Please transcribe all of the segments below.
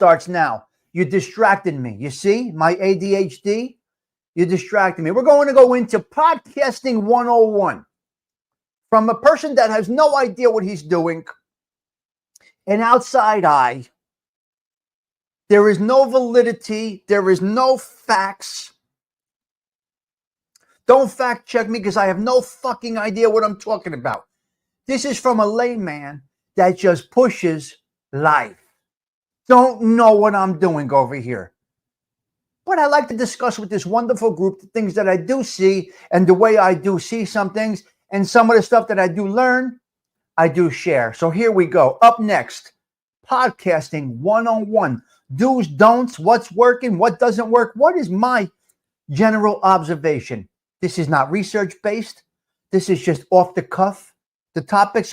starts now. You distracted me. You see my ADHD? You distracted me. We're going to go into podcasting 101 from a person that has no idea what he's doing, an outside eye. There is no validity. There is no facts. Don't fact check me because I have no fucking idea what I'm talking about. This is from a layman that just pushes life. Don't know what I'm doing over here. But I like to discuss with this wonderful group the things that I do see and the way I do see some things, and some of the stuff that I do learn, I do share. So here we go. Up next, podcasting 101. Do's, don'ts, what's working, what doesn't work. What is my general observation? This is not research based. This is just off the cuff. The topics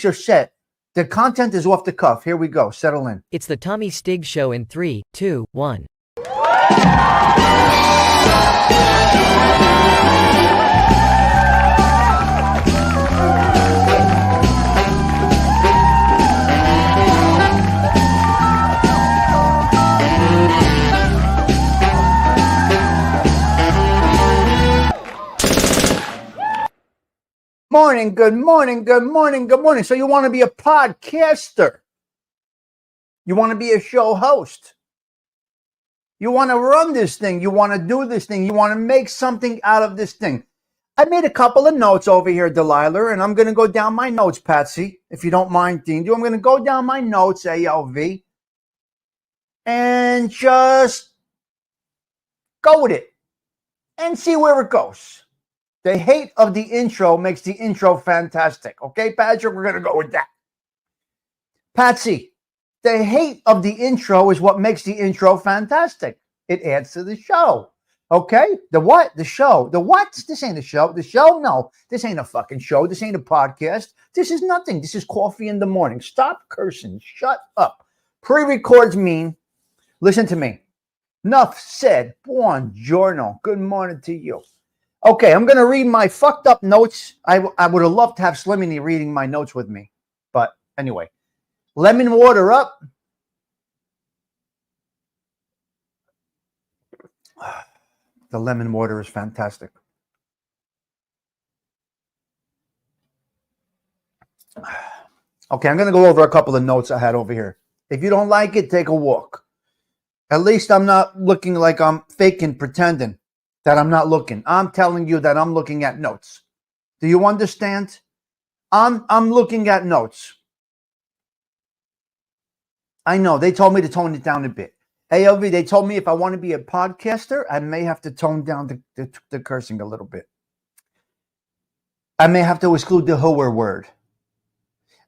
are set. The content is off the cuff. Here we go. Settle in. It's the Tommy Stig Show in 3, 2, 1. Morning, good morning, good morning, good morning. So you want to be a podcaster. You want to be a show host. You want to run this thing. You want to do this thing. You want to make something out of this thing. I made a couple of notes over here, Delilah, and I'm going to go down my notes, Patsy, if you don't mind, Dean. I'm going to go down my notes, ALV, and just go with it and see where it goes. The hate of the intro makes the intro fantastic. Okay, Patrick, we're going to go with that. Patsy, the hate of the intro is what makes the intro fantastic. It adds to the show. Okay? The what? The show. The what? This ain't a show. The show? No. This ain't a fucking show. This ain't a podcast. This is nothing. This is coffee in the morning. Stop cursing. Shut up. Pre-records mean, listen to me. Enough said. Buongiorno. Good morning to you. Okay, I'm going to read my fucked up notes. I would have loved to have Slimmy reading my notes with me. But anyway, lemon water up. The lemon water is fantastic. Okay, I'm going to go over a couple of notes I had over here. If you don't like it, take a walk. At least I'm not looking like I'm faking, pretending that I'm not looking. I'm telling you that I'm looking at notes. Do you understand? I'm looking at notes. I know. They told me to tone it down a bit. ALV, they told me if I want to be a podcaster, I may have to tone down the cursing a little bit. I may have to exclude the hooer word.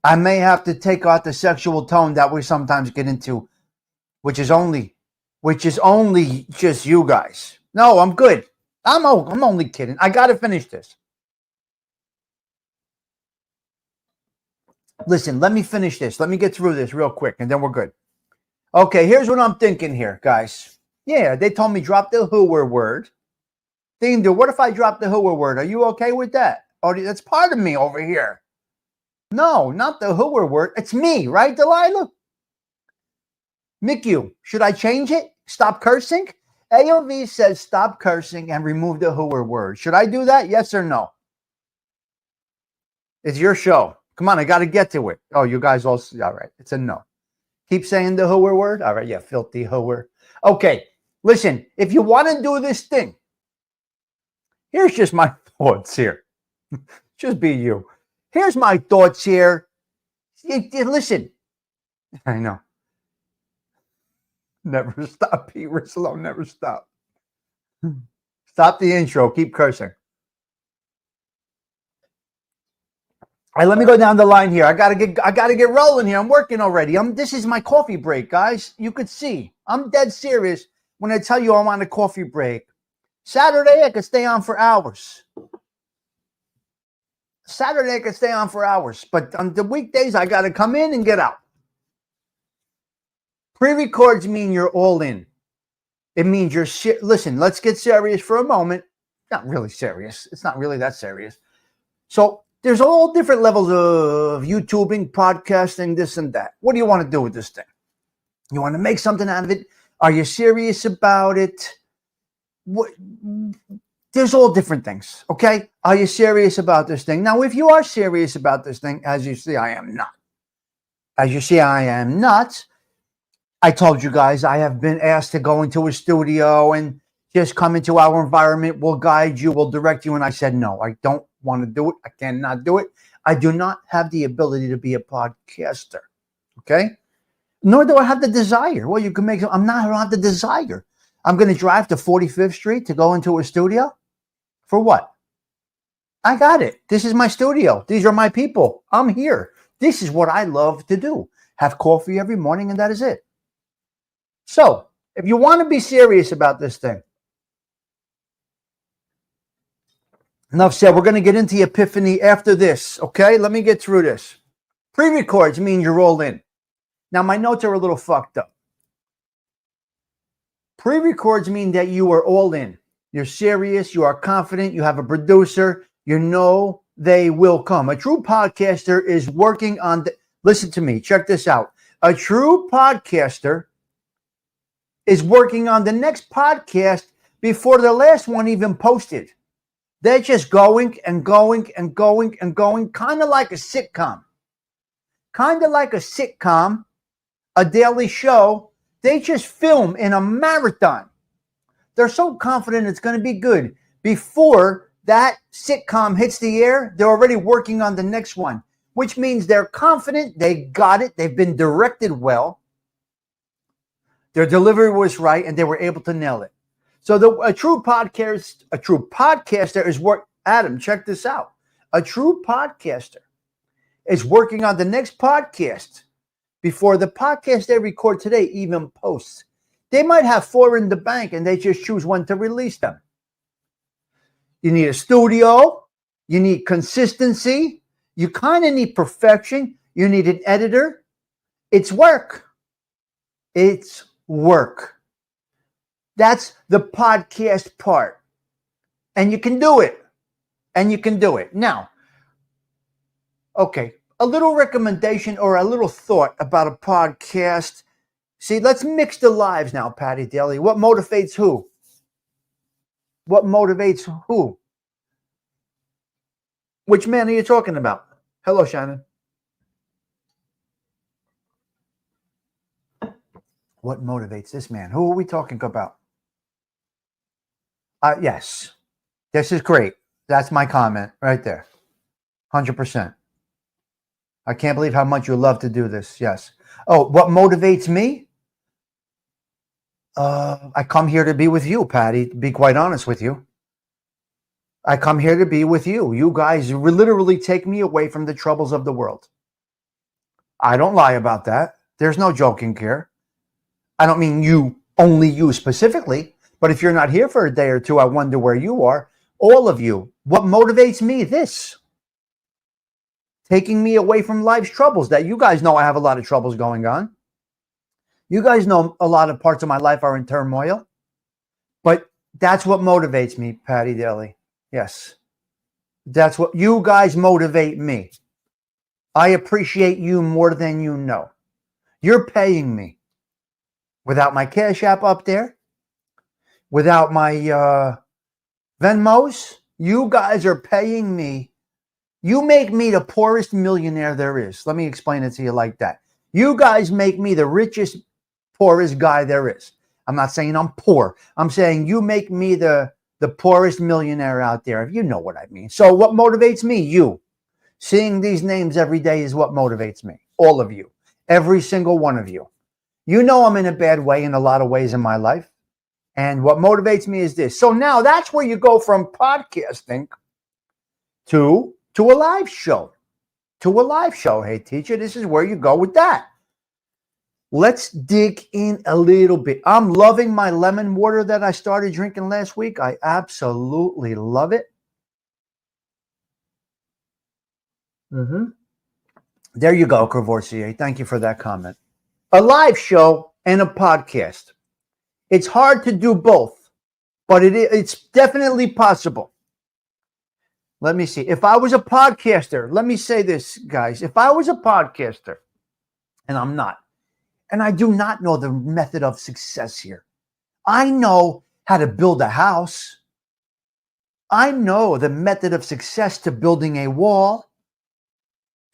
I may have to take out the sexual tone that we sometimes get into, which is only just you guys. No, I'm good. I'm only kidding. I got to finish this. Listen, let me finish this. Let me get through this real quick, and then we're good. Okay, here's what I'm thinking here, guys. Yeah, they told me drop the hooer word. Dean, what if I drop the hooer word? Are you okay with that? Oh, that's part of me over here. No, not the hooer word. It's me, right, Delilah? Mick, should I change it? Stop cursing? AOV says stop cursing and remove the hooer word. Should I do that? Yes or no? It's your show. Come on, I got to get to it. Oh, you guys all right. It's a no. Keep saying the hooer word. All right, yeah, filthy hooer. Okay, listen, if you want to do this thing, here's just my thoughts here. Just be you. Here's my thoughts here. Listen, I know. Never stop, Pete Rislow. Never stop. Stop the intro. Keep cursing. All right, let me go down the line here. I gotta get rolling here. I'm working already. This is my coffee break, guys. You could see I'm dead serious when I tell you I'm on a coffee break. Saturday I could stay on for hours. But on the weekdays I gotta come in and get out. Pre-records mean you're all in. It means you're listen, let's get serious for a moment. Not really serious. It's not really that serious. So there's all different levels of YouTubing, podcasting, this and that. What do you want to do with this thing? You want to make something out of it? Are you serious about it? What? There's all different things, okay? Are you serious about this thing? Now, if you are serious about this thing, as you see, I am not. As you see, I am not. I told you guys I have been asked to go into a studio and just come into our environment. We'll guide you, we'll direct you. And I said, no, I don't want to do it. I cannot do it. I do not have the ability to be a podcaster, okay? Nor do I have the desire. Well, you can make, I don't have the desire. I'm going to drive to 45th Street to go into a studio. For what? I got it. This is my studio. These are my people. I'm here. This is what I love to do. Have coffee every morning, and that is it. So, if you want to be serious about this thing, enough said. We're going to get into the epiphany after this, okay? Let me get through this. Pre-records mean you're all in. Now, my notes are a little fucked up. Pre-records mean that you are all in. You're serious, you are confident, you have a producer, you know they will come. A true podcaster is working on, listen to me, check this out. A true podcaster is working on the next podcast before the last one even posted. They're just going and going and going and going, kind of like a sitcom. Kind of like a sitcom, a daily show. They just film in a marathon. They're so confident it's going to be good. Before that sitcom hits the air, they're already working on the next one, which means they're confident, they got it, they've been directed well, their delivery was right, and they were able to nail it. So a true podcaster is work. Adam, check this out. A true podcaster is working on the next podcast before the podcast they record today even posts. They might have 4 in the bank and they just choose when to release them. You need a studio. You need consistency. You kind of need perfection. You need an editor. It's work. It's work. That's the podcast part. And you can do it. And you can do it. Now, okay, a little recommendation or a little thought about a podcast. See, let's mix the lives now, Patty Daly. What motivates who? What motivates who? Which man are you talking about? Hello, Shannon. What motivates this man? Who are we talking about? Yes. This is great. That's my comment right there. 100%. I can't believe how much you love to do this. Yes. Oh, what motivates me? I come here to be with you, Patty, to be quite honest with you. I come here to be with you. You guys literally take me away from the troubles of the world. I don't lie about that. There's no joking here. I don't mean you, only you specifically, but if you're not here for a day or two, I wonder where you are. All of you. What motivates me? This. Taking me away from life's troubles that you guys know I have a lot of troubles going on. You guys know a lot of parts of my life are in turmoil, but that's what motivates me, Patty Daly. Yes. That's what you guys motivate me. I appreciate you more than you know. You're paying me. Without my Cash App up there, without my Venmos, you guys are paying me. You make me the poorest millionaire there is. Let me explain it to you like that. You guys make me the richest, poorest guy there is. I'm not saying I'm poor. I'm saying you make me the poorest millionaire out there. You know what I mean. So what motivates me? You. Seeing these names every day is what motivates me. All of you. Every single one of you. You know I'm in a bad way in a lot of ways in my life. And what motivates me is this. So now that's where you go from podcasting to a live show. To a live show. Hey, teacher, this is where you go with that. Let's dig in a little bit. I'm loving my lemon water that I started drinking last week. I absolutely love it. There you go, Courvoisier. Thank you for that comment. A live show and a podcast. It's hard to do both, but it's definitely possible. Let me see. If I was a podcaster, let me say this, guys. If I was a podcaster, and I'm not, And I do not know the method of success here. I know how to build a house. I know the method of success to building a wall.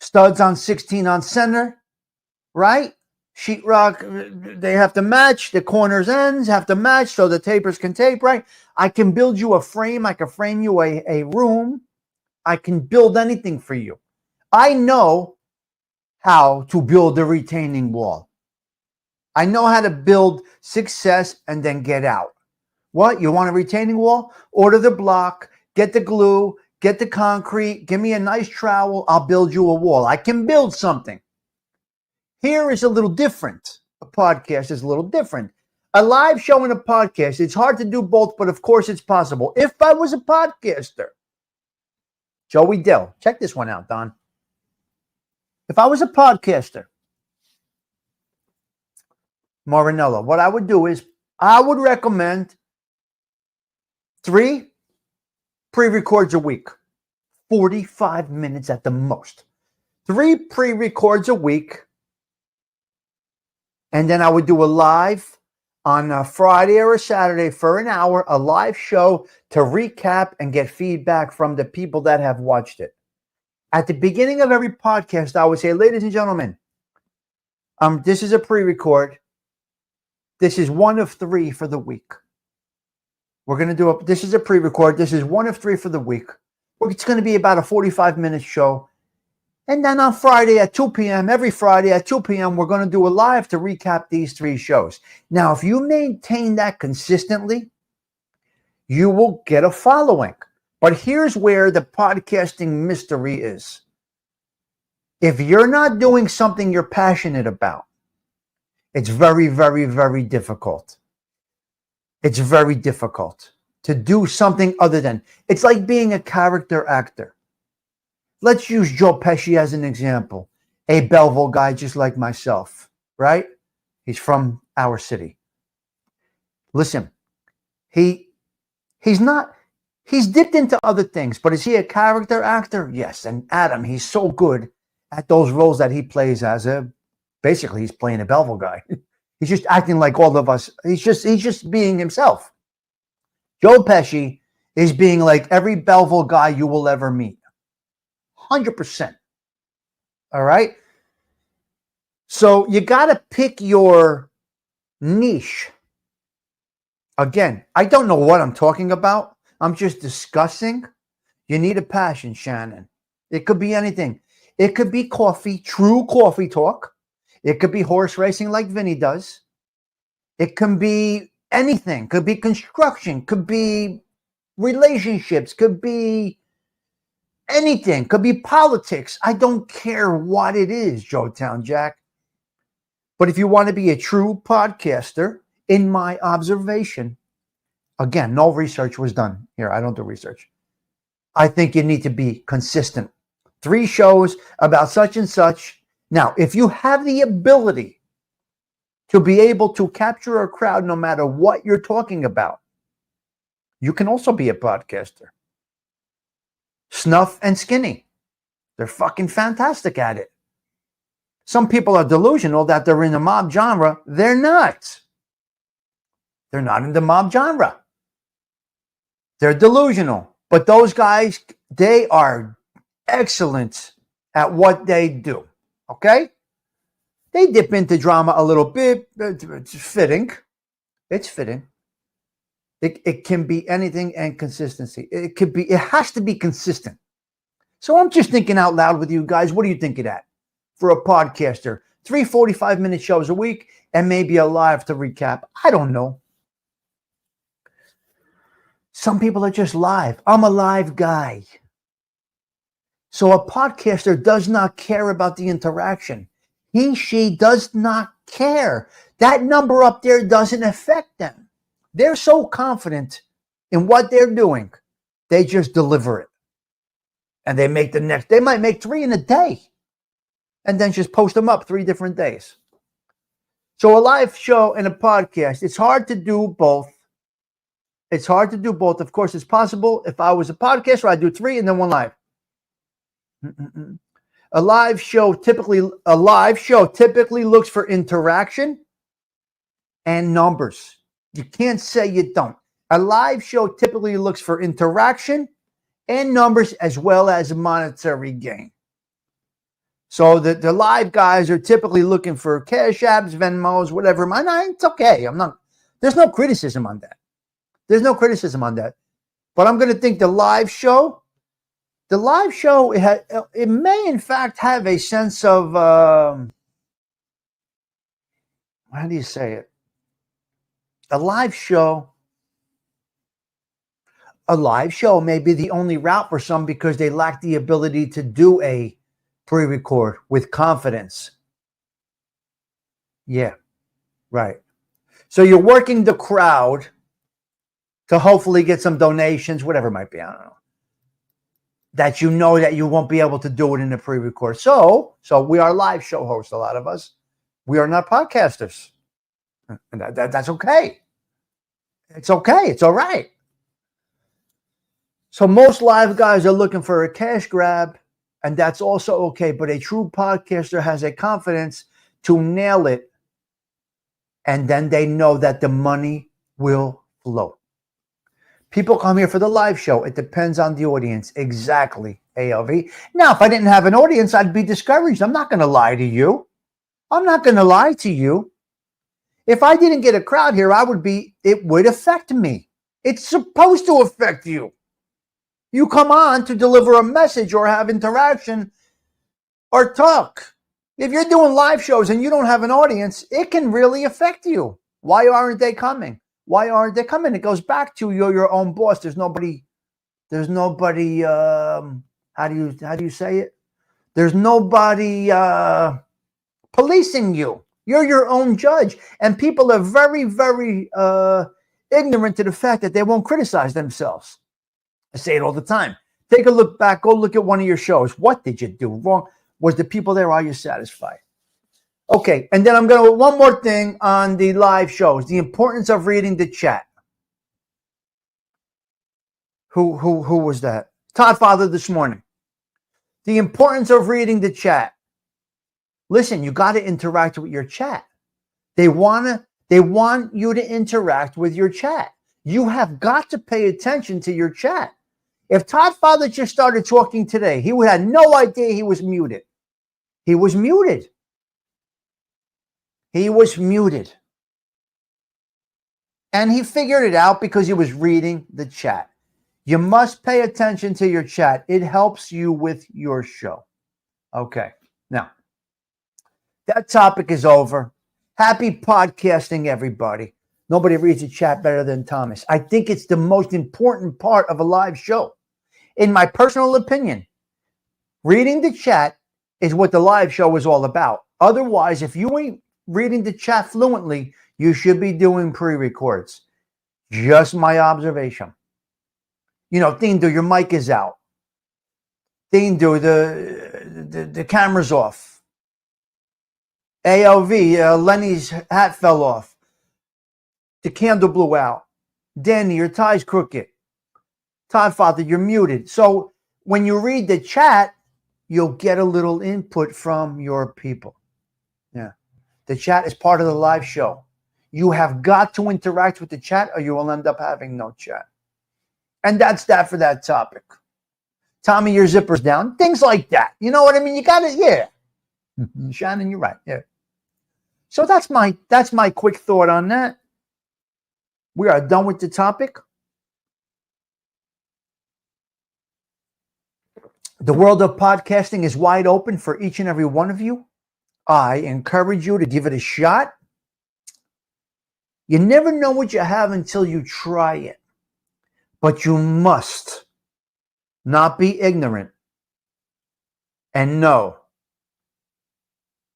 Studs on 16 on center, right? Sheetrock, they have to match. The corners ends have to match so the tapers can tape, right? I can build you a frame. I can frame you a room. I can build anything for you. I know how to build a retaining wall. I know how to build success and then get out. What? You want a retaining wall? Order the block, get the glue, get the concrete, give me a nice trowel. I'll build you a wall. I can build something. Here is a little different. A podcast is a little different. A live show and a podcast, it's hard to do both, but of course it's possible. If I was a podcaster, Joey Dill, check this one out, Don. If I was a podcaster, Marinello, what I would do is I would recommend 3 pre-records a week, 45 minutes at the most. 3 pre-records a week. And then I would do a live on a Friday or a Saturday for an hour, a live show to recap and get feedback from the people that have watched it. At the beginning of every podcast, I would say, ladies and gentlemen, this is a pre-record. This is one of 3 for the week. We're going to do this is a pre-record. This is one of 3 for the week. It's going to be about a 45-minute show. And then on Friday at 2 p.m., every Friday at 2 p.m., we're going to do a live to recap these 3 shows. Now, if you maintain that consistently, you will get a following. But here's where the podcasting mystery is. If you're not doing something you're passionate about, it's very, very, very difficult. It's very difficult to do something other than, it's like being a character actor. Let's use Joe Pesci as an example. A Belleville guy just like myself, right? He's from our city. Listen, he's dipped into other things, but is he a character actor? Yes. And Adam, he's so good at those roles that he plays as basically he's playing a Belleville guy. He's just acting like all of us. He's just being himself. Joe Pesci is being like every Belleville guy you will ever meet. 100%. All right? So you got to pick your niche. Again, I don't know what I'm talking about. I'm just discussing. You need a passion, Shannon. It could be anything. It could be coffee, true coffee talk. It could be horse racing like Vinny does. It can be anything. Could be construction. Could be relationships. Could be anything. Could be politics. I don't care what it is, Joetown Jack. But if you want to be a true podcaster, in my observation, again, no research was done here. I don't do research. I think you need to be consistent. 3 shows about such and such. Now, if you have the ability to be able to capture a crowd no matter what you're talking about, you can also be a podcaster. Snuff and Skinny, they're fucking fantastic at it. Some people are delusional that they're in the mob genre. They're not. They're not in the mob genre. They're delusional. But those guys, they are excellent at what they do. Okay? They dip into drama a little bit. It's fitting. It's fitting. It can be anything and consistency. It has to be consistent. So I'm just thinking out loud with you guys. What do you think of that for a podcaster? 3 45-minute shows a week and maybe a live to recap. I don't know. Some people are just live. I'm a live guy. So a podcaster does not care about the interaction. She does not care. That number up there doesn't affect them. They're so confident in what they're doing. They just deliver it. And they might make 3 in a day. And then just post them up 3 different days. So a live show and a podcast, it's hard to do both. It's hard to do both. Of course, it's possible. If I was a podcaster, I'd do 3 and then 1 live. A live show typically looks for interaction and numbers. You can't say you don't. A live show typically looks for interaction and numbers as well as monetary gain. So the live guys are typically looking for cash apps, Venmos, whatever. It's okay. There's no criticism on that. But I'm going to think the live show, it may in fact have a sense of, how do you say it? A live show may be the only route for some because they lack the ability to do a pre-record with confidence. Yeah, right. So you're working the crowd to hopefully get some donations, whatever it might be. I don't know. That you know that you won't be able to do it in the pre-record. So we are live show hosts, a lot of us. We are not podcasters. And that's okay. It's okay. It's all right. So most live guys are looking for a cash grab, and that's also okay. But a true podcaster has a confidence to nail it, and then they know that the money will flow. People come here for the live show. It depends on the audience. Exactly, ALV. Now, if I didn't have an audience, I'd be discouraged. I'm not going to lie to you. If I didn't get a crowd here, it would affect me. It's supposed to affect you. You come on to deliver a message or have interaction or talk. If you're doing live shows and you don't have an audience, it can really affect you. Why aren't they coming? It goes back to you're your own boss. There's nobody, how do you say it? There's nobody policing you. You're your own judge. And people are very, very ignorant to the fact that they won't criticize themselves. I say it all the time. Take a look back. Go look at one of your shows. What did you do wrong? Was the people there? Are you satisfied? Okay, and then I'm going to one more thing on the live shows. The importance of reading the chat. Who was that? Todd Father this morning. The importance of reading the chat. Listen, you got to interact with your chat. They want you to interact with your chat. You have got to pay attention to your chat. If Todd Father just started talking today, he had no idea he was muted. He was muted. And he figured it out because he was reading the chat. You must pay attention to your chat. It helps you with your show. Okay. Now, that topic is over. Happy podcasting, everybody. Nobody reads the chat better than Thomas. I think it's the most important part of a live show. In my personal opinion, reading the chat is what the live show is all about. Otherwise, if you ain't reading the chat fluently, you should be doing pre-records. Just my observation. Dindu, your mic is out. Dindu, the camera's off. ALV, Lenny's hat fell off. The candle blew out. Danny, your tie's crooked. Todd Father, you're muted. So when you read the chat, you'll get a little input from your people. Yeah. The chat is part of the live show. You have got to interact with the chat or you will end up having no chat. And that's that for that topic. Tommy, your zipper's down. Things like that. You know what I mean? You got it. Yeah. Shannon, you're right. Yeah. So that's my quick thought on that. We are done with the topic. The world of podcasting is wide open for each and every one of you. I encourage you to give it a shot. You never know what you have until you try it. But you must not be ignorant and know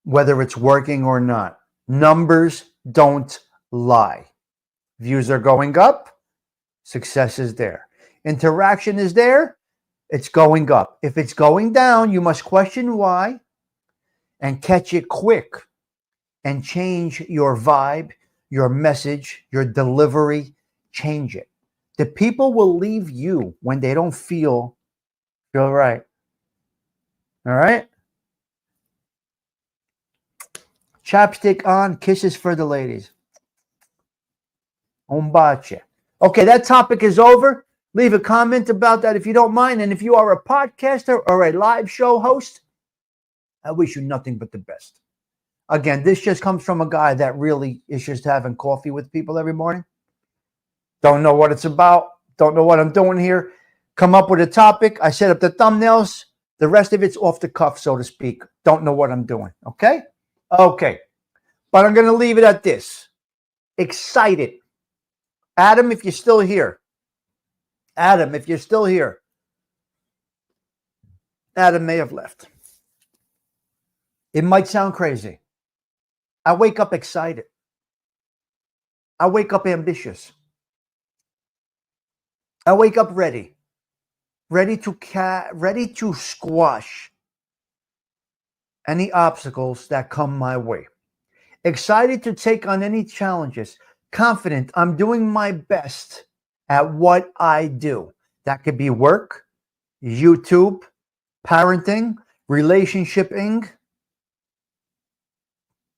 whether it's working or not. Numbers don't lie. Views are going up. Success is there. Interaction is there. It's going up. If it's going down, you must question why and catch it quick and change your vibe, your message, your delivery. Change it. The people will leave you when they don't feel right. All right? Chapstick on, kisses for the ladies. Umbache. Okay, that topic is over. Leave a comment about that if you don't mind. And if you are a podcaster or a live show host, I wish you nothing but the best. Again, this just comes from a guy that really is just having coffee with people every morning. Don't know what it's about. Don't know what I'm doing here. Come up with a topic. I set up the thumbnails. The rest of it's off the cuff, so to speak. Don't know what I'm doing. Okay? Okay. But I'm going to leave it at this. Excited. Adam, if you're still here. Adam, if you're still here. Adam may have left. It might sound crazy. I wake up excited. I wake up ambitious. I wake up ready. Ready to squash any obstacles that come my way. Excited to take on any challenges. Confident I'm doing my best at what I do. That could be work, YouTube, parenting, relationshiping,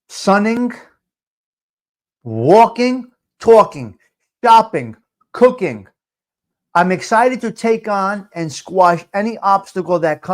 sunning, walking, talking, shopping, cooking. I'm excited to take on and squash any obstacle that comes